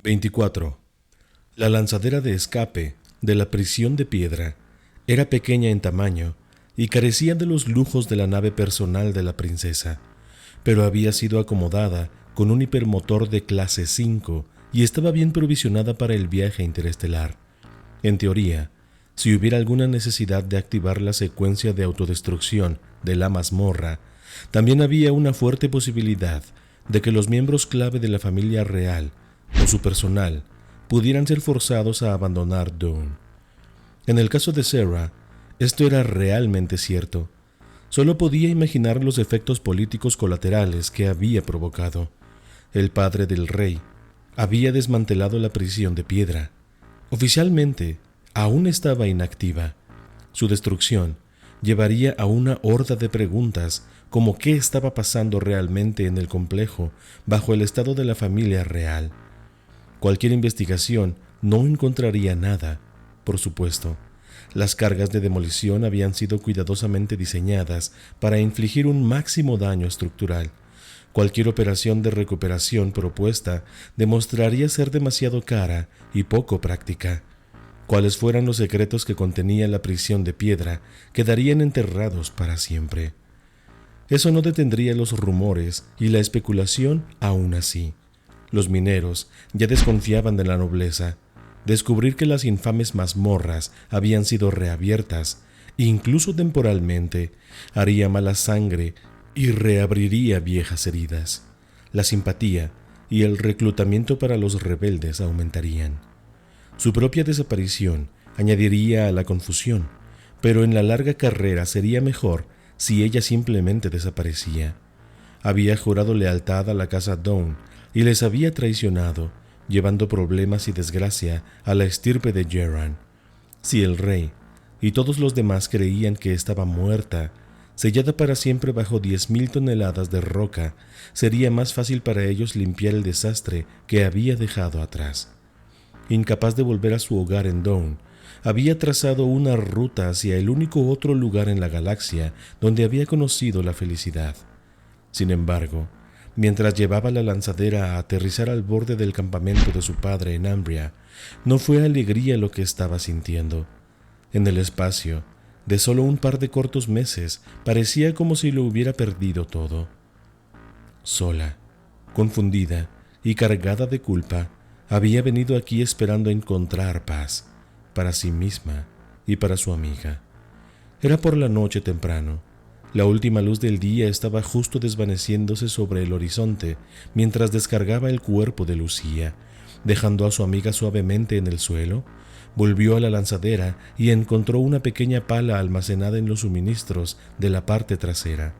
24. La lanzadera de escape de la prisión de piedra era pequeña en tamaño y carecía de los lujos de la nave personal de la princesa, pero había sido acomodada con un hipermotor de clase 5 y estaba bien provisionada para el viaje interestelar. En teoría, si hubiera alguna necesidad de activar la secuencia de autodestrucción de la mazmorra, también había una fuerte posibilidad de que los miembros clave de la familia real o su personal pudieran ser forzados a abandonar Dawn. En el caso de Sarah, esto era realmente cierto. Solo podía imaginar los efectos políticos colaterales que había provocado. El padre del rey había desmantelado la prisión de piedra. Oficialmente, aún estaba inactiva. Su destrucción llevaría a una horda de preguntas como qué estaba pasando realmente en el complejo bajo el estado de la familia real. Cualquier investigación no encontraría nada, por supuesto. Las cargas de demolición habían sido cuidadosamente diseñadas para infligir un máximo daño estructural. Cualquier operación de recuperación propuesta demostraría ser demasiado cara y poco práctica. Cuales fueran los secretos que contenía la prisión de piedra, quedarían enterrados para siempre. Eso no detendría los rumores y la especulación aún así. Los mineros ya desconfiaban de la nobleza. Descubrir que las infames mazmorras habían sido reabiertas, incluso temporalmente, haría mala sangre y reabriría viejas heridas. La simpatía y el reclutamiento para los rebeldes aumentarían. Su propia desaparición añadiría a la confusión, pero en la larga carrera sería mejor si ella simplemente desaparecía. Había jurado lealtad a la casa Dawn y les había traicionado, llevando problemas y desgracia a la estirpe de Gerran. Si el rey y todos los demás creían que estaba muerta, sellada para siempre bajo 10.000 toneladas de roca, sería más fácil para ellos limpiar el desastre que había dejado atrás. Incapaz de volver a su hogar en Dawn, había trazado una ruta hacia el único otro lugar en la galaxia donde había conocido la felicidad. Sin embargo, mientras llevaba la lanzadera a aterrizar al borde del campamento de su padre en Ambria, no fue alegría lo que estaba sintiendo. En el espacio, de solo un par de cortos meses, parecía como si lo hubiera perdido todo. Sola, confundida y cargada de culpa, había venido aquí esperando encontrar paz para sí misma y para su amiga. Era por la noche temprano. La última luz del día estaba justo desvaneciéndose sobre el horizonte mientras descargaba el cuerpo de Lucía. Dejando a su amiga suavemente en el suelo, volvió a la lanzadera y encontró una pequeña pala almacenada en los suministros de la parte trasera.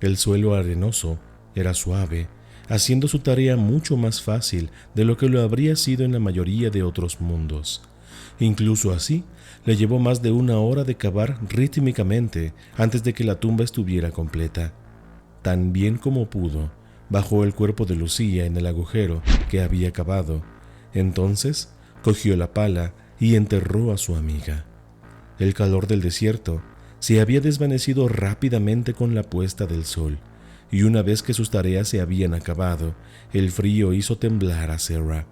El suelo arenoso era suave, haciendo su tarea mucho más fácil de lo que lo habría sido en la mayoría de otros mundos. Incluso así, le llevó más de una hora de cavar rítmicamente antes de que la tumba estuviera completa. Tan bien como pudo, bajó el cuerpo de Lucía en el agujero que había cavado. Entonces, cogió la pala y enterró a su amiga. El calor del desierto se había desvanecido rápidamente con la puesta del sol, y una vez que sus tareas se habían acabado, el frío hizo temblar a Sarah.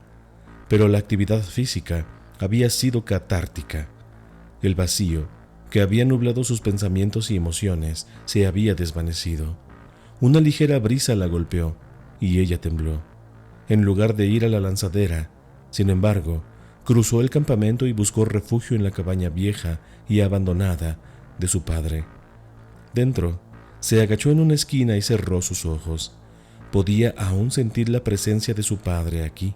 Pero la actividad física había sido catártica. El vacío, que había nublado sus pensamientos y emociones, se había desvanecido. Una ligera brisa la golpeó, y ella tembló. En lugar de ir a la lanzadera, sin embargo, cruzó el campamento y buscó refugio en la cabaña vieja y abandonada de su padre. Dentro, se agachó en una esquina y cerró sus ojos. Podía aún sentir la presencia de su padre aquí.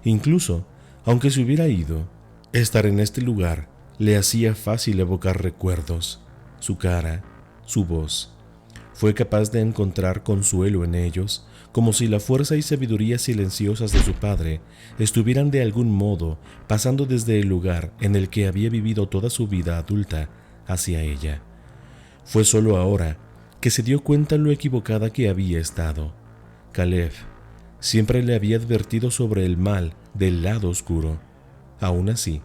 Incluso, aunque se hubiera ido, estar en este lugar le hacía fácil evocar recuerdos. Su cara, su voz. Fue capaz de encontrar consuelo en ellos, como si la fuerza y sabiduría silenciosas de su padre estuvieran de algún modo pasando desde el lugar en el que había vivido toda su vida adulta hacia ella. Fue solo ahora que se dio cuenta lo equivocada que había estado. Caleb siempre le había advertido sobre el mal del lado oscuro. Aún así,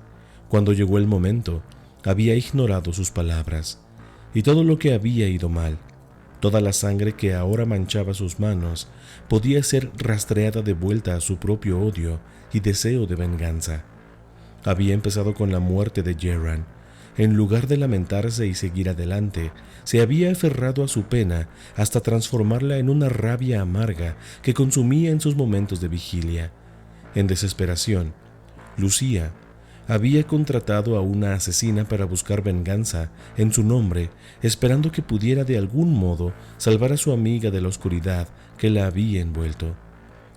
cuando llegó el momento, había ignorado sus palabras y todo lo que había ido mal. Toda la sangre que ahora manchaba sus manos podía ser rastreada de vuelta a su propio odio y deseo de venganza. Había empezado con la muerte de Jeran. En lugar de lamentarse y seguir adelante, se había aferrado a su pena hasta transformarla en una rabia amarga que consumía en sus momentos de vigilia. En desesperación, Lucía había contratado a una asesina para buscar venganza en su nombre, esperando que pudiera de algún modo salvar a su amiga de la oscuridad que la había envuelto.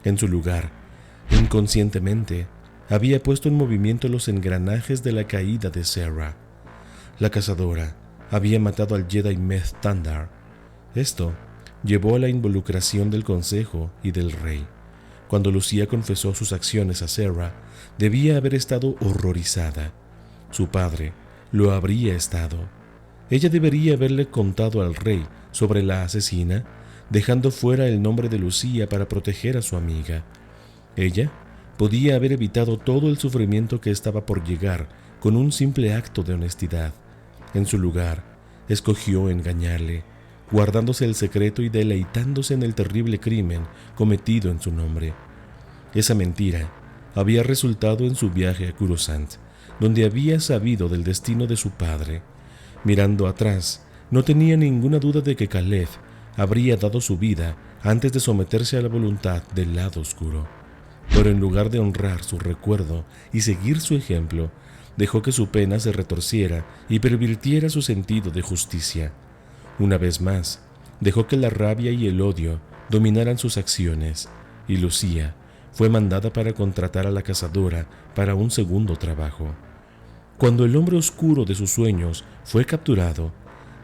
En su lugar, inconscientemente, había puesto en movimiento los engranajes de la caída de Serra. La cazadora había matado al Jedi Meth Tandar. Esto llevó a la involucración del Consejo y del Rey. Cuando Lucía confesó sus acciones a Serra, debía haber estado horrorizada. Su padre lo habría estado. Ella debería haberle contado al rey sobre la asesina, dejando fuera el nombre de Lucía para proteger a su amiga. Ella podía haber evitado todo el sufrimiento que estaba por llegar con un simple acto de honestidad. En su lugar, escogió engañarle, guardándose el secreto y deleitándose en el terrible crimen cometido en su nombre. Esa mentira había resultado en su viaje a Coruscant, donde había sabido del destino de su padre. Mirando atrás, no tenía ninguna duda de que Caleb habría dado su vida antes de someterse a la voluntad del lado oscuro. Pero en lugar de honrar su recuerdo y seguir su ejemplo, dejó que su pena se retorciera y pervirtiera su sentido de justicia. Una vez más, dejó que la rabia y el odio dominaran sus acciones, y Lucía fue mandada para contratar a la cazadora para un segundo trabajo. Cuando el hombre oscuro de sus sueños fue capturado,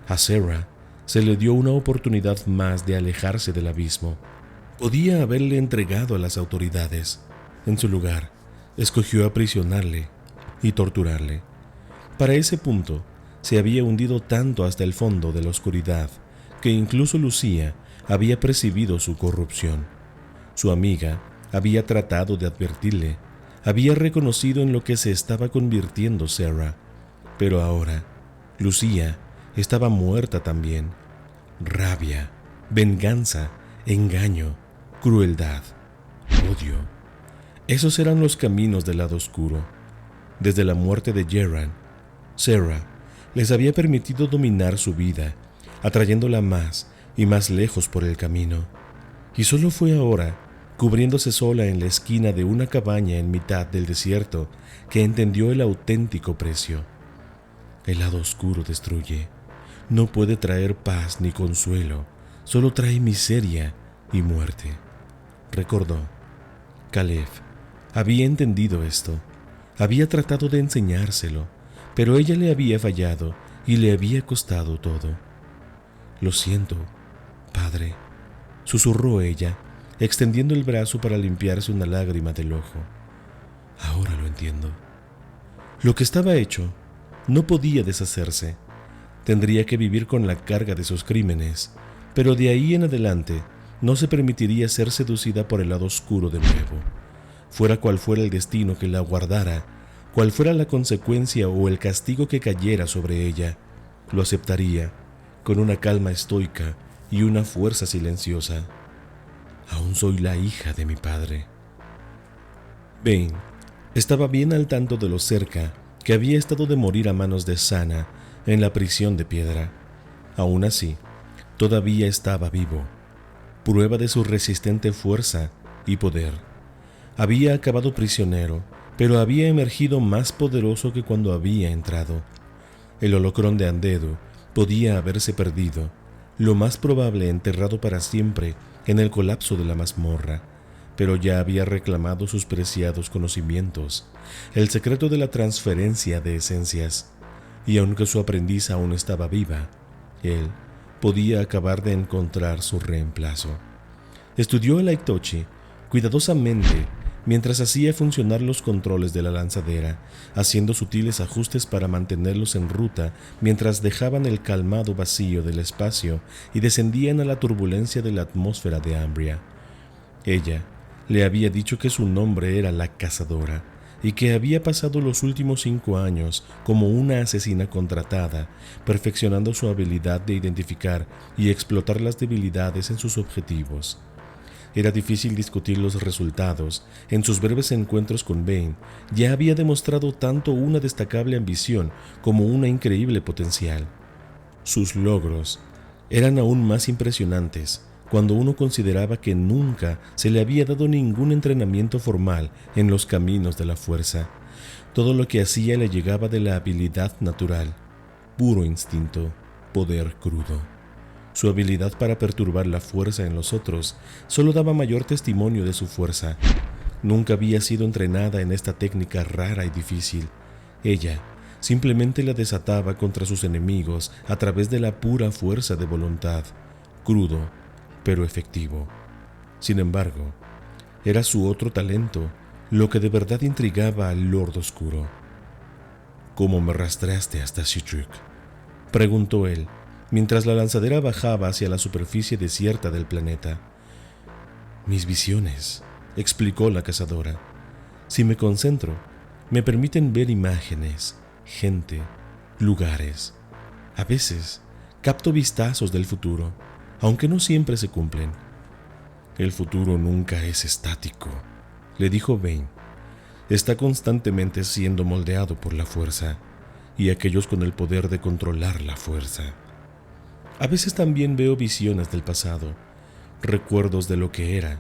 a Serra se le dio una oportunidad más de alejarse del abismo. Podía haberle entregado a las autoridades. En su lugar, escogió aprisionarle y torturarle. Para ese punto, se había hundido tanto hasta el fondo de la oscuridad que incluso Lucía había percibido su corrupción. Su amiga había tratado de advertirle, había reconocido en lo que se estaba convirtiendo Serra, pero ahora Lucía estaba muerta también. Rabia, venganza, engaño, crueldad, odio. Esos eran los caminos del lado oscuro. Desde la muerte de Jeran, Serra les había permitido dominar su vida, atrayéndola más y más lejos por el camino. Y solo fue ahora, cubriéndose sola en la esquina de una cabaña en mitad del desierto, que entendió el auténtico precio. El lado oscuro destruye. No puede traer paz ni consuelo, solo trae miseria y muerte. Recordó. Caleb había entendido esto. Había tratado de enseñárselo, pero ella le había fallado y le había costado todo. «Lo siento, padre», susurró ella, extendiendo el brazo para limpiarse una lágrima del ojo. «Ahora lo entiendo». Lo que estaba hecho no podía deshacerse. Tendría que vivir con la carga de sus crímenes, pero de ahí en adelante no se permitiría ser seducida por el lado oscuro de nuevo. Fuera cual fuera el destino que la aguardara, cual fuera la consecuencia o el castigo que cayera sobre ella, lo aceptaría con una calma estoica y una fuerza silenciosa. Aún soy la hija de mi padre. Bane estaba bien al tanto de lo cerca que había estado de morir a manos de Sana en la prisión de piedra. Aún así, todavía estaba vivo, prueba de su resistente fuerza y poder. Había acabado prisionero, pero había emergido más poderoso que cuando había entrado. El holocrón de Andedu podía haberse perdido, lo más probable enterrado para siempre en el colapso de la mazmorra, pero ya había reclamado sus preciados conocimientos, el secreto de la transferencia de esencias, y aunque su aprendiz aún estaba viva, él podía acabar de encontrar su reemplazo. Estudió el Aitochi cuidadosamente mientras hacía funcionar los controles de la lanzadera, haciendo sutiles ajustes para mantenerlos en ruta mientras dejaban el calmado vacío del espacio y descendían a la turbulencia de la atmósfera de Ambria. Ella le había dicho que su nombre era la Cazadora, y que había pasado los últimos 5 años como una asesina contratada, perfeccionando su habilidad de identificar y explotar las debilidades en sus objetivos. Era difícil discutir los resultados. En sus breves encuentros con Bane, ya había demostrado tanto una destacable ambición como una increíble potencial. Sus logros eran aún más impresionantes cuando uno consideraba que nunca se le había dado ningún entrenamiento formal en los caminos de la fuerza. Todo lo que hacía le llegaba de la habilidad natural, puro instinto, poder crudo. Su habilidad para perturbar la fuerza en los otros solo daba mayor testimonio de su fuerza. Nunca había sido entrenada en esta técnica rara y difícil. Ella simplemente la desataba contra sus enemigos a través de la pura fuerza de voluntad, crudo, pero efectivo. Sin embargo, era su otro talento lo que de verdad intrigaba al Lord Oscuro. ¿Cómo me rastreaste hasta Citric?, preguntó él, mientras la lanzadera bajaba hacia la superficie desierta del planeta. Mis visiones, explicó la cazadora. Si me concentro, me permiten ver imágenes, gente, lugares. A veces, capto vistazos del futuro, aunque no siempre se cumplen. El futuro nunca es estático, le dijo Bane. Está constantemente siendo moldeado por la fuerza y aquellos con el poder de controlar la fuerza. A veces también veo visiones del pasado, recuerdos de lo que era.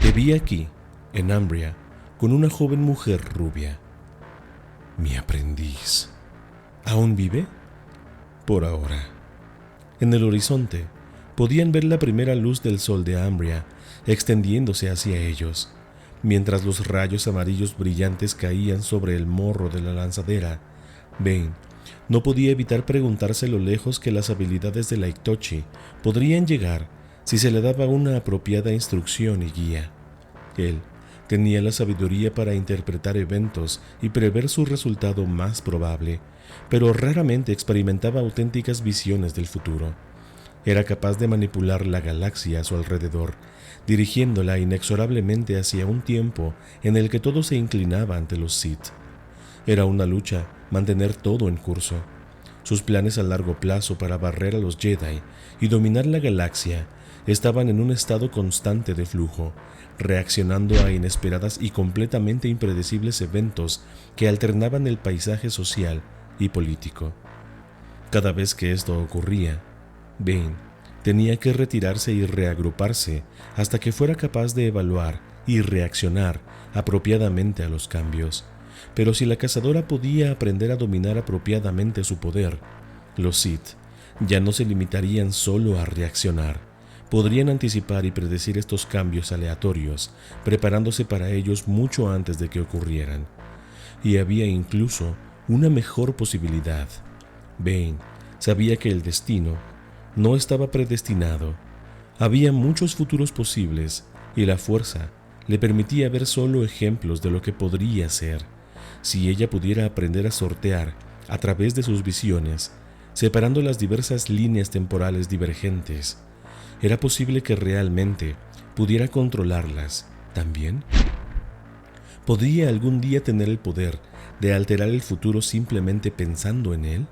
Te vi aquí, en Ambria, con una joven mujer rubia. Mi aprendiz. ¿Aún vive? Por ahora. En el horizonte, podían ver la primera luz del sol de Ambria extendiéndose hacia ellos, mientras los rayos amarillos brillantes caían sobre el morro de la lanzadera. Bane no podía evitar preguntarse lo lejos que las habilidades de la Itochi podrían llegar si se le daba una apropiada instrucción y guía. Él tenía la sabiduría para interpretar eventos y prever su resultado más probable, pero raramente experimentaba auténticas visiones del futuro. Era capaz de manipular la galaxia a su alrededor, dirigiéndola inexorablemente hacia un tiempo en el que todo se inclinaba ante los Sith. Era una lucha mantener todo en curso. Sus planes a largo plazo para barrer a los Jedi y dominar la galaxia estaban en un estado constante de flujo, reaccionando a inesperadas y completamente impredecibles eventos que alternaban el paisaje social y político. Cada vez que esto ocurría, Bane tenía que retirarse y reagruparse hasta que fuera capaz de evaluar y reaccionar apropiadamente a los cambios. Pero si la cazadora podía aprender a dominar apropiadamente su poder, los Sith ya no se limitarían solo a reaccionar. Podrían anticipar y predecir estos cambios aleatorios, preparándose para ellos mucho antes de que ocurrieran. Y había incluso una mejor posibilidad. Bane sabía que el destino no estaba predestinado. Había muchos futuros posibles y la fuerza le permitía ver solo ejemplos de lo que podría ser. Si ella pudiera aprender a sortear a través de sus visiones, separando las diversas líneas temporales divergentes, ¿era posible que realmente pudiera controlarlas también? ¿Podría algún día tener el poder de alterar el futuro simplemente pensando en él?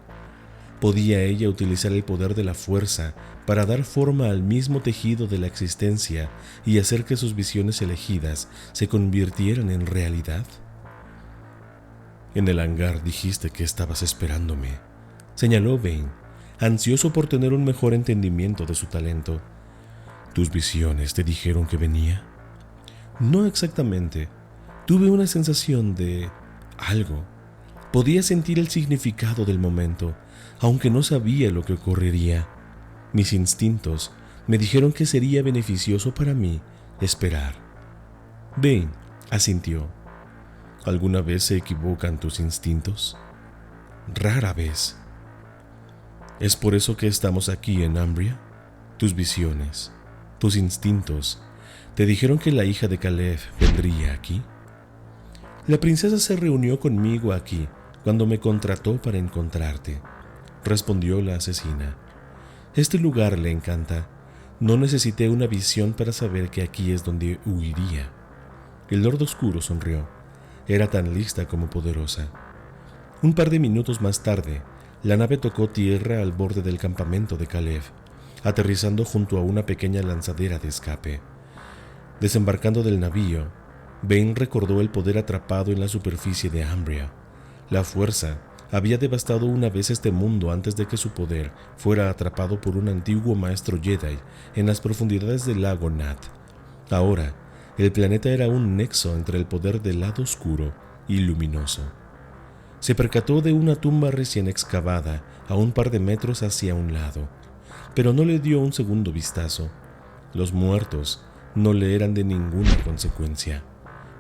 ¿Podía ella utilizar el poder de la fuerza para dar forma al mismo tejido de la existencia y hacer que sus visiones elegidas se convirtieran en realidad? En el hangar dijiste que estabas esperándome, señaló Bane, ansioso por tener un mejor entendimiento de su talento. ¿Tus visiones te dijeron que venía? No exactamente. Tuve una sensación de algo. Podía sentir el significado del momento, aunque no sabía lo que ocurriría. Mis instintos me dijeron que sería beneficioso para mí esperar. Bane asintió. ¿Alguna vez se equivocan tus instintos? Rara vez. ¿Es por eso que estamos aquí en Ambria? Tus visiones, tus instintos, ¿te dijeron que la hija de Caleb vendría aquí? La princesa se reunió conmigo aquí cuando me contrató para encontrarte, respondió la asesina. Este lugar le encanta. No necesité una visión para saber que aquí es donde huiría. El Lord Oscuro sonrió. era tan lista como poderosa. Un par de minutos más tarde, la nave tocó tierra al borde del campamento de Caleb, aterrizando junto a una pequeña lanzadera de escape. Desembarcando del navío, Bane recordó el poder atrapado en la superficie de Ambria. La fuerza había devastado una vez este mundo antes de que su poder fuera atrapado por un antiguo maestro Jedi en las profundidades del lago Nat. Ahora, el planeta era un nexo entre el poder del lado oscuro y luminoso. Se percató de una tumba recién excavada a un par de metros hacia un lado, pero no le dio un segundo vistazo. Los muertos no le eran de ninguna consecuencia.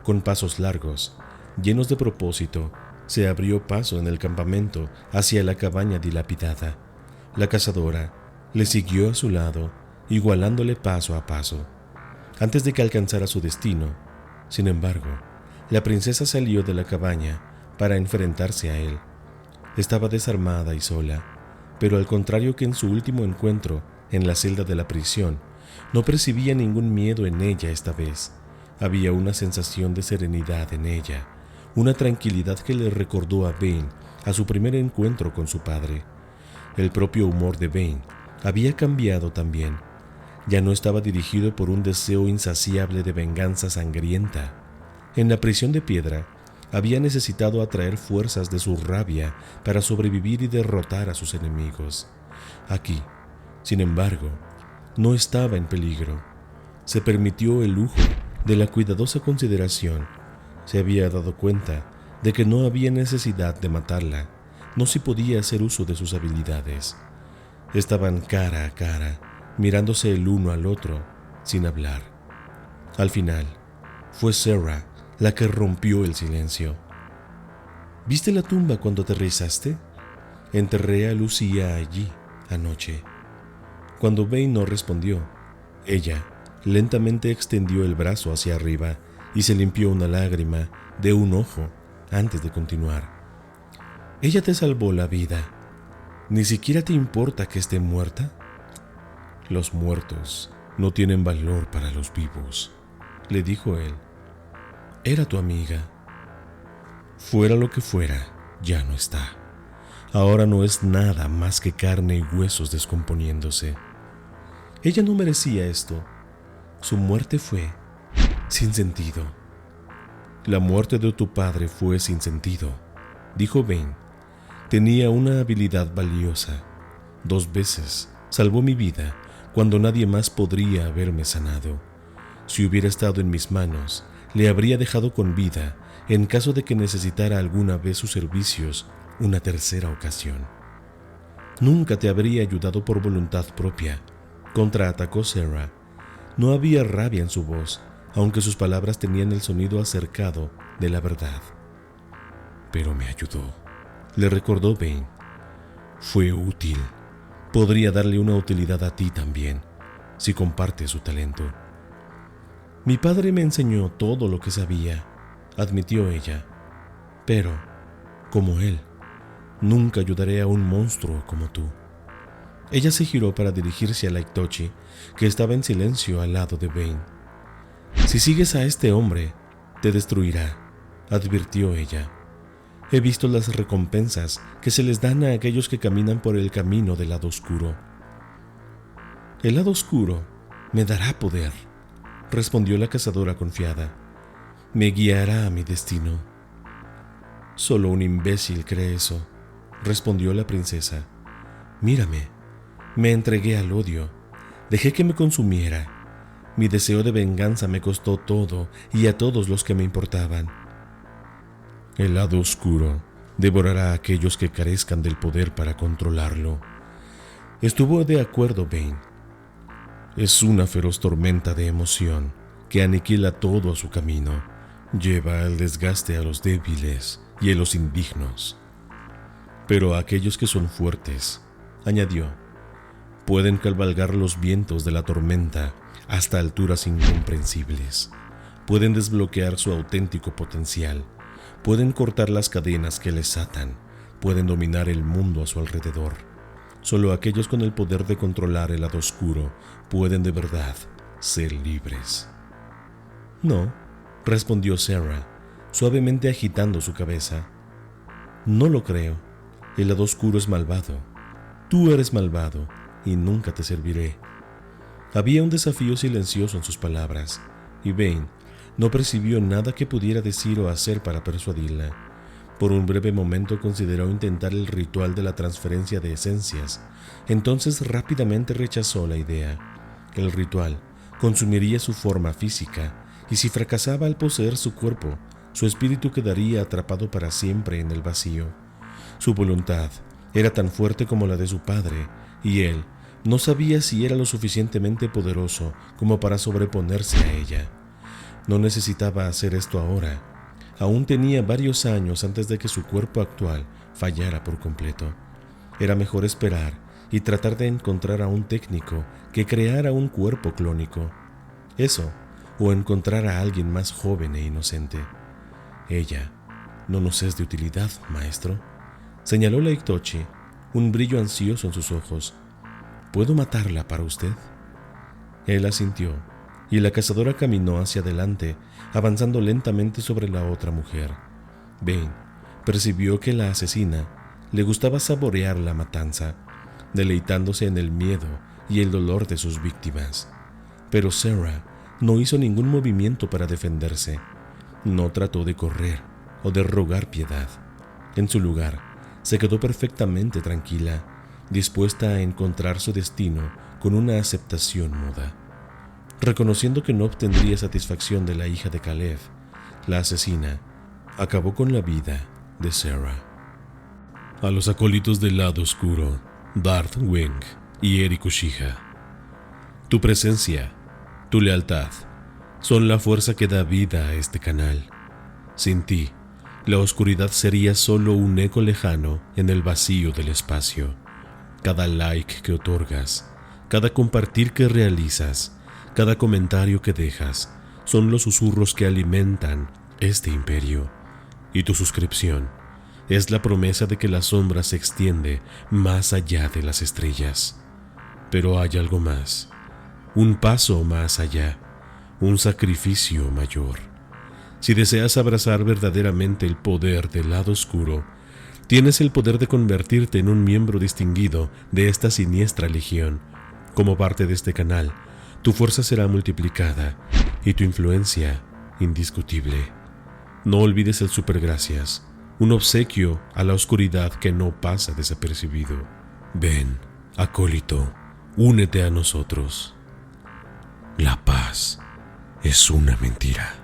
Con pasos largos, llenos de propósito, se abrió paso en el campamento hacia la cabaña dilapidada. La cazadora le siguió a su lado, igualándole paso a paso, antes de que alcanzara su destino. Sin embargo, la princesa salió de la cabaña para enfrentarse a él. Estaba desarmada y sola, pero al contrario que en su último encuentro en la celda de la prisión, no percibía ningún miedo en ella esta vez. Había una sensación de serenidad en ella, una tranquilidad que le recordó a Bane a su primer encuentro con su padre. El propio humor de Bane había cambiado también. Ya no estaba dirigido por un deseo insaciable de venganza sangrienta. En la prisión de piedra, había necesitado atraer fuerzas de su rabia para sobrevivir y derrotar a sus enemigos. Aquí, sin embargo, no estaba en peligro. Se permitió el lujo de la cuidadosa consideración. Se había dado cuenta de que no había necesidad de matarla, no se podía hacer uso de sus habilidades. Estaban cara a cara, mirándose el uno al otro, sin hablar. Al final, fue Sarah la que rompió el silencio. ¿Viste la tumba cuando aterrizaste? Enterré a Lucía allí anoche. Cuando Bane no respondió, ella lentamente extendió el brazo hacia arriba y se limpió una lágrima de un ojo antes de continuar. Ella te salvó la vida. ¿Ni siquiera te importa que esté muerta? Los muertos no tienen valor para los vivos, le dijo él. Era tu amiga. Fuera lo que fuera, ya no está. Ahora no es nada más que carne y huesos descomponiéndose. Ella no merecía esto. Su muerte fue sin sentido. La muerte de tu padre fue sin sentido, dijo Bane. Tenía una habilidad valiosa. 2 veces salvó mi vida cuando nadie más podría haberme sanado. Si hubiera estado en mis manos, le habría dejado con vida en caso de que necesitara alguna vez sus servicios una tercera ocasión. Nunca te habría ayudado por voluntad propia, contraatacó Sarah. No había rabia en su voz, aunque sus palabras tenían el sonido acercado de la verdad. Pero me ayudó, le recordó Bane. Fue útil. Podría darle una utilidad a ti también, si comparte su talento. Mi padre me enseñó todo lo que sabía, admitió ella. Pero, como él, nunca ayudaré a un monstruo como tú. Ella se giró para dirigirse a Laitochi, que estaba en silencio al lado de Bane. Si sigues a este hombre, te destruirá, advirtió ella. He visto las recompensas que se les dan a aquellos que caminan por el camino del lado oscuro. El lado oscuro me dará poder, respondió la cazadora confiada. Me guiará a mi destino. Solo un imbécil cree eso, respondió la princesa. Mírame, me entregué al odio, dejé que me consumiera. Mi deseo de venganza me costó todo y a todos los que me importaban. El lado oscuro devorará a aquellos que carezcan del poder para controlarlo. Estuvo de acuerdo Bane. Es una feroz tormenta de emoción que aniquila todo a su camino. Lleva al desgaste a los débiles y a los indignos. Pero a aquellos que son fuertes, añadió, pueden cabalgar los vientos de la tormenta hasta alturas incomprensibles. Pueden desbloquear su auténtico potencial. Pueden cortar las cadenas que les atan. Pueden dominar el mundo a su alrededor. Solo aquellos con el poder de controlar el lado oscuro pueden de verdad ser libres. No, respondió Sarah, suavemente agitando su cabeza. No lo creo. El lado oscuro es malvado. Tú eres malvado y nunca te serviré. Había un desafío silencioso en sus palabras, y Bane no percibió nada que pudiera decir o hacer para persuadirla. Por un breve momento consideró intentar el ritual de la transferencia de esencias. Entonces rápidamente rechazó la idea. El ritual consumiría su forma física, y si fracasaba al poseer su cuerpo, su espíritu quedaría atrapado para siempre en el vacío. Su voluntad era tan fuerte como la de su padre, y él no sabía si era lo suficientemente poderoso como para sobreponerse a ella. No necesitaba hacer esto ahora. Aún tenía varios años antes de que su cuerpo actual fallara por completo. Era mejor esperar y tratar de encontrar a un técnico que creara un cuerpo clónico. Eso, o encontrar a alguien más joven e inocente. Ella no nos es de utilidad, maestro, señaló la Itochi, un brillo ansioso en sus ojos. ¿Puedo matarla para usted? Él asintió, y la cazadora caminó hacia adelante, avanzando lentamente sobre la otra mujer. Bane percibió que la asesina le gustaba saborear la matanza, deleitándose en el miedo y el dolor de sus víctimas. Pero Sarah no hizo ningún movimiento para defenderse. No trató de correr o de rogar piedad. En su lugar, se quedó perfectamente tranquila, dispuesta a encontrar su destino con una aceptación muda. Reconociendo que no obtendría satisfacción de la hija de Caleb, la asesina acabó con la vida de Sarah. A los acólitos del lado oscuro, Darth Wing y Eri Kushiha. Tu presencia, tu lealtad, son la fuerza que da vida a este canal. Sin ti, la oscuridad sería solo un eco lejano en el vacío del espacio. Cada like que otorgas, cada compartir que realizas, cada comentario que dejas, son los susurros que alimentan este imperio. Y tu suscripción es la promesa de que la sombra se extiende más allá de las estrellas. Pero hay algo más, un paso más allá, un sacrificio mayor. Si deseas abrazar verdaderamente el poder del lado oscuro, tienes el poder de convertirte en un miembro distinguido de esta siniestra legión. Como parte de este canal, tu fuerza será multiplicada y tu influencia indiscutible. No olvides el supergracias, un obsequio a la oscuridad que no pasa desapercibido. Ven, acólito, únete a nosotros. La paz es una mentira.